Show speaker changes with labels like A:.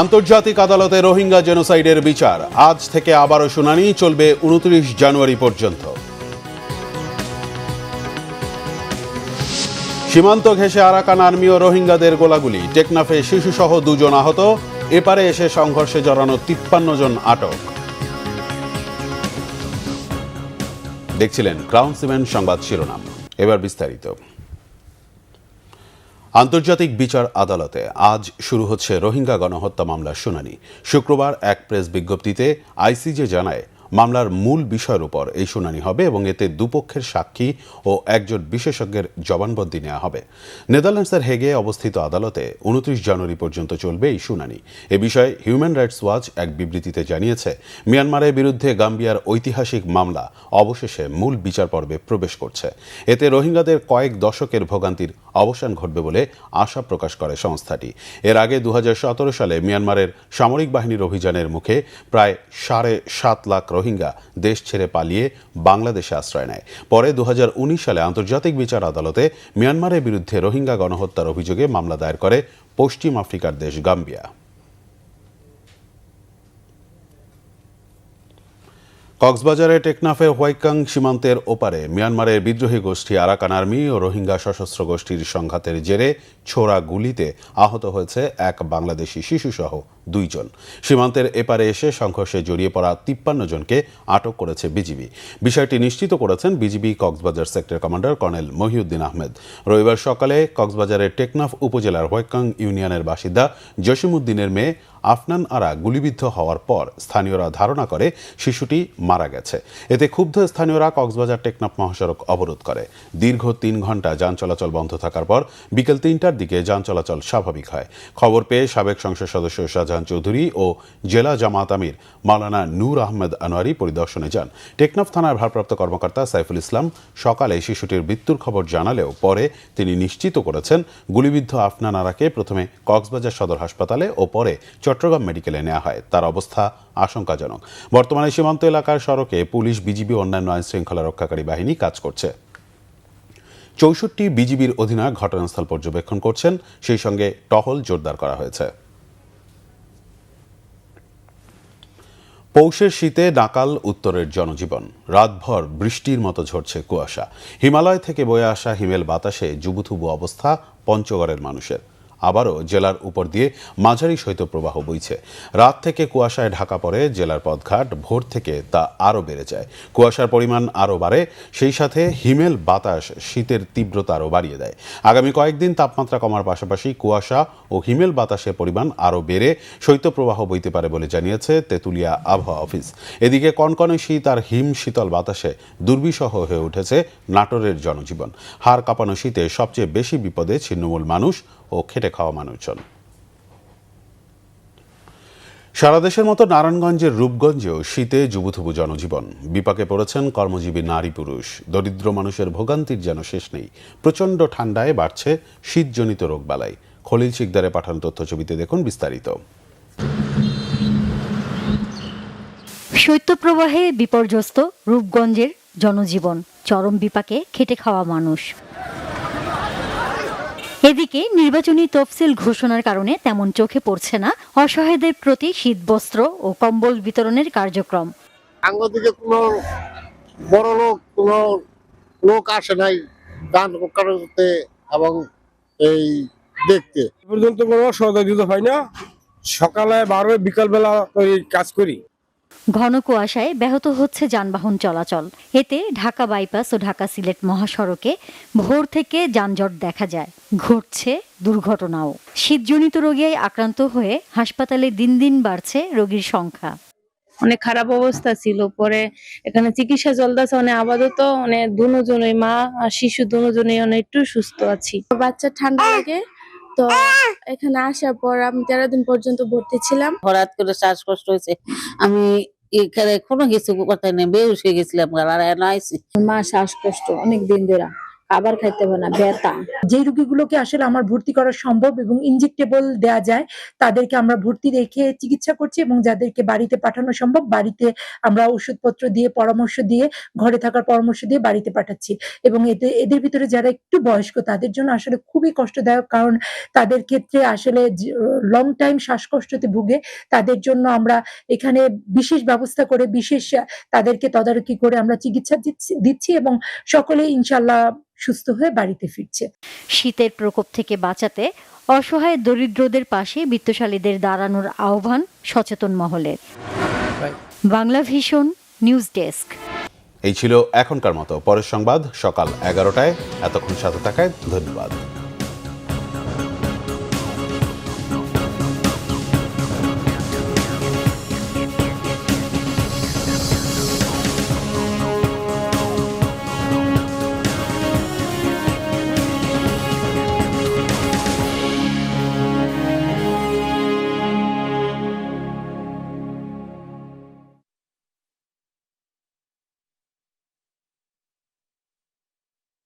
A: আন্তর্জাতিক আদালতে রোহিঙ্গা জেনোসাইডের বিচার আজ থেকে আবারও শুনানি চলবে 29 জানুয়ারি পর্যন্ত। সীমান্ত ঘেঁষে আরাকান আর্মি ও রোহিঙ্গাদের গোলাগুলি, টেকনাফে শিশুসহ 2 জন আহত, এপারে এসে সংঘর্ষে জড়ানো 53 জন আটক। দেখছিলেন ক্রাউন সিমেন্ট সংবাদ শিরোনাম, এবার বিস্তারিত। আন্তর্জাতিক বিচার আদালতে আজ শুরু হচ্ছে রোহিঙ্গা গণহত্যা মামলার শুনানি। শুক্রবার এক প্রেস বিজ্ঞপ্তিতে আইসিজে জানায়, মামলার মূল বিষয়ের উপর এই শুনানি হবে এবং এতে দুপক্ষের সাক্ষী ও একজন বিশেষজ্ঞের জবানবন্দি নেওয়া হবে। নেদারল্যান্ডসের হেগে অবস্থিত আদালতে 29 জানুয়ারি পর্যন্ত চলবে এই শুনানি। এ বিষয়ে হিউম্যান রাইটস ওয়াচ এক বিবৃতিতে জানিয়েছে, মিয়ানমারের বিরুদ্ধে গাম্বিয়ার ঐতিহাসিক মামলা অবশেষে মূল বিচার পর্বে প্রবেশ করছে। এতে রোহিঙ্গাদের কয়েক দশকের ভোগান্তির অবসান ঘটবে বলে আশা প্রকাশ করে সংস্থাটি। এর আগে 2017 সালে মিয়ানমারের সামরিক বাহিনীর অভিযানের মুখে প্রায় 7.5 লাখ রোহিঙ্গা দেশ ছেড়ে পালিয়ে বাংলাদেশে আশ্রয় নেয়। পরে 2019 সালে আন্তর্জাতিক বিচার আদালতে মিয়ানমারের বিরুদ্ধে রোহিঙ্গা গণহত্যার অভিযোগে মামলা দায়ের করে পশ্চিম আফ্রিকার দেশ গাম্বিয়া। কক্সবাজারে টেকনাফের হোয়াইকাং সীমান্তের ওপারে মিয়ানমারের বিদ্রোহী গোষ্ঠী আরাকান আর্মি ও রোহিঙ্গা সশস্ত্র গোষ্ঠীর সংঘাতের জেরে ছোড়া গুলিতে আহত হয়েছে এক বাংলাদেশি শিশুসহ 2 জন। সীমান্তের এপারে এসে সংঘর্ষে জড়িয়ে পড়া 53 জনকে আটক করেছে বিজিবি। বিষয়টি নিশ্চিত করেছেন BGB Cox's Bazar sector commander colonel Mohiuddin Ahmed. রবিবার সকালে কক্সবাজারের টেকনাফ উপজেলার হোয়াইকাং ইউনিয়নের বাসিন্দা জসিমউদ্দিনের মেয়ে আফনান আরা গুলিবিদ্ধ হওয়ার পর স্থানীয়রা ধারণা করে শিশুটি মারা গেছে। এতে ক্ষুব্ধ স্থানীয়রা কক্সবাজার টেকনাফ মহাসড়ক অবরোধ করে। দীর্ঘ 3 ঘন্টা যান চলাচল বন্ধ থাকার পর বিকেল 3টার দিকে যান চলাচল স্বাভাবিক হয়। খবর পেয়ে সাবেক সংসদ সদস্য শাহজাহান চৌধুরী ও জেলা জামায়াত আমির মাওলানা নূর আহমেদ আনোয়ারি পরিদর্শনে যান। টেকনাফ থানার ভারপ্রাপ্ত কর্মকর্তা সাইফুল ইসলাম সকালে শিশুটির মৃত্যুর খবর জানালেও পরে তিনি নিশ্চিত করেছেন, গুলিবিদ্ধ আফনান আরাকে প্রথমে কক্সবাজার সদর হাসপাতালে ও পরে চট্টগ্রাম মেডিকেলে নেওয়া হয়। তার অবস্থা আশঙ্কাজনক। বর্তমানে সীমান্ত এলাকার সড়কে পুলিশ, বিজিবি ও অন্যান্য আইন শৃঙ্খলা রক্ষাকারী বাহিনী কাজ করছে। 64 বিজিবির অধিনায়ক ঘটনাস্থল পর্যবেক্ষণ করছেন, সেই সঙ্গে টহল জোরদার করা হয়েছে। পৌষের শীতে নাকাল উত্তরের জনজীবন। রাতভর বৃষ্টির মতো ঝরছে কুয়াশা। হিমালয় থেকে বয়ে আসা হিমেল বাতাসে জুবুথুবু অবস্থা পঞ্চগড়ের মানুষের। আবারও জেলার উপর দিয়ে মাঝারি শৈত্যপ্রবাহ বইছে। রাত থেকে কুয়াশায় ঢাকা পড়ে জেলার পথঘাট, ভোর থেকে তা আরও বেড়ে যায়। কুয়াশার পরিমাণ আরও বাড়ে, সেই সাথে হিমেল বাতাস শীতের তীব্রতা আরও বাড়িয়ে দেয়। আগামী কয়েকদিন তাপমাত্রা কমার পাশাপাশি কুয়াশা ও হিমেল বাতাসের পরিমাণ আরও বেড়ে শৈত্যপ্রবাহ বইতে পারে বলে জানিয়েছে তেঁতুলিয়া আবহাওয়া অফিস। এদিকে কনকনে শীত আর হিম শীতল বাতাসে দুর্বিষহ হয়ে উঠেছে নাটোরের জনজীবন। হাড় কাঁপানো শীতে সবচেয়ে বেশি বিপদে ছিন্নমূল মানুষ ও খেটে খাওয়া মানুষজন। সারা দেশের মতো নারায়ণগঞ্জের রূপগঞ্জেও শীতে জুবুথুবু জনজীবন। বিপাকে পড়েছেন কর্মজীবী নারী পুরুষ। দরিদ্র মানুষের ভোগান্তির যেন শেষ নেই। প্রচণ্ড ঠান্ডায় বাড়ছে শীতজনিত রোগবালাই। খলিল শিকদারে পাঠানো তথ্যছবিতে দেখুন বিস্তারিত।
B: শৈত্যপ্রবাহে বিপর্যস্ত রূপগঞ্জের জনজীবন, চরম বিপাকে খেটে খাওয়া মানুষ। এদিকে নির্বাচনী তফসিল ঘোষণার কারণে তেমন চোখে পড়ছে না অসহায়দের প্রতি শীতবস্ত্র ও কম্বল বিতরণের কার্যক্রম।
C: আঙ্গদিকে কোনো বড় লোক আসে নাই দান করতে এবং এই দেখতে।
D: পর্যন্ত কোনো সহযোগিতা হয় না। সকালে 12 বিকালবেলা কাজ করি।
B: ঘন কুয়াশায় ব্যাহত হচ্ছে যানবাহন চলাচল। এতে ঢাকা বাইপাস ও ঢাকা সিলেট মহাসড়কে ভোর থেকে যানজট দেখা যায়। ঘটছে দুর্ঘটনাও। শীতজনিত রোগে আক্রান্ত হয়ে হাসপাতালে দিন দিন বাড়ছে রোগীর সংখ্যা।
E: অনেক খারাপ অবস্থা ছিল, পরে এখানে চিকিৎসা চলতেছে। অনেক আপাতত দুজনই, মা আর শিশু দুজনেই একটু সুস্থ আছি।
F: বাচ্চার ঠান্ডা লাগে, তো এখানে আসার পর আমি 13 দিন পর্যন্ত ভর্তি ছিলাম।
G: হঠাৎ করে শ্বাসকষ্ট হয়েছে, আমি এখানে কোনো কিছু কথা নেই, বেহুশ হয়ে গেছিলাম। আর আইছি
F: মা শ্বাসকষ্ট অনেক দিন ধরে,
G: খাবার খাইতে পারে না, ব্যথা।
H: যে রোগীগুলোকে আসলে আমার ভর্তি করা সম্ভব এবং ইনজেক্টেবল দেয়া যায় তাদেরকে আমরা ভর্তি রেখে চিকিৎসা করছি, এবং যাদেরকে বাড়িতে পাঠানো সম্ভব বাড়িতে আমরা ওষুধপত্র দিয়ে, পরামর্শ দিয়ে, ঘরে থাকার পরামর্শ দিয়ে বাড়িতে পাঠাচ্ছি। এবং এদের ভিতরে যারা একটু বয়স্ক তাদের জন্য আসলে খুবই কষ্টদায়ক, কারণ তাদের ক্ষেত্রে আসলে লং টাইম শ্বাসকষ্টতে ভুগে। তাদের জন্য আমরা এখানে বিশেষ ব্যবস্থা করে বিশেষ তাদেরকে তদারকি করে আমরা চিকিৎসা দিচ্ছি এবং সকলেই ইনশাল্লাহ সুস্থ হয়ে বাড়িতে ফিরছে।
B: শীতের প্রকোপ থেকে বাঁচাতে অসহায় দরিদ্রদের পাশে বিত্তশালীদের দাঁড়ানোর আহ্বান সচেতন মহলের। Bangla vision news desk.
A: এই ছিল এখনকার মতো। পরের সংবাদ সকাল 11টায়। এতক্ষণ সাথে থাকায় ধন্যবাদ।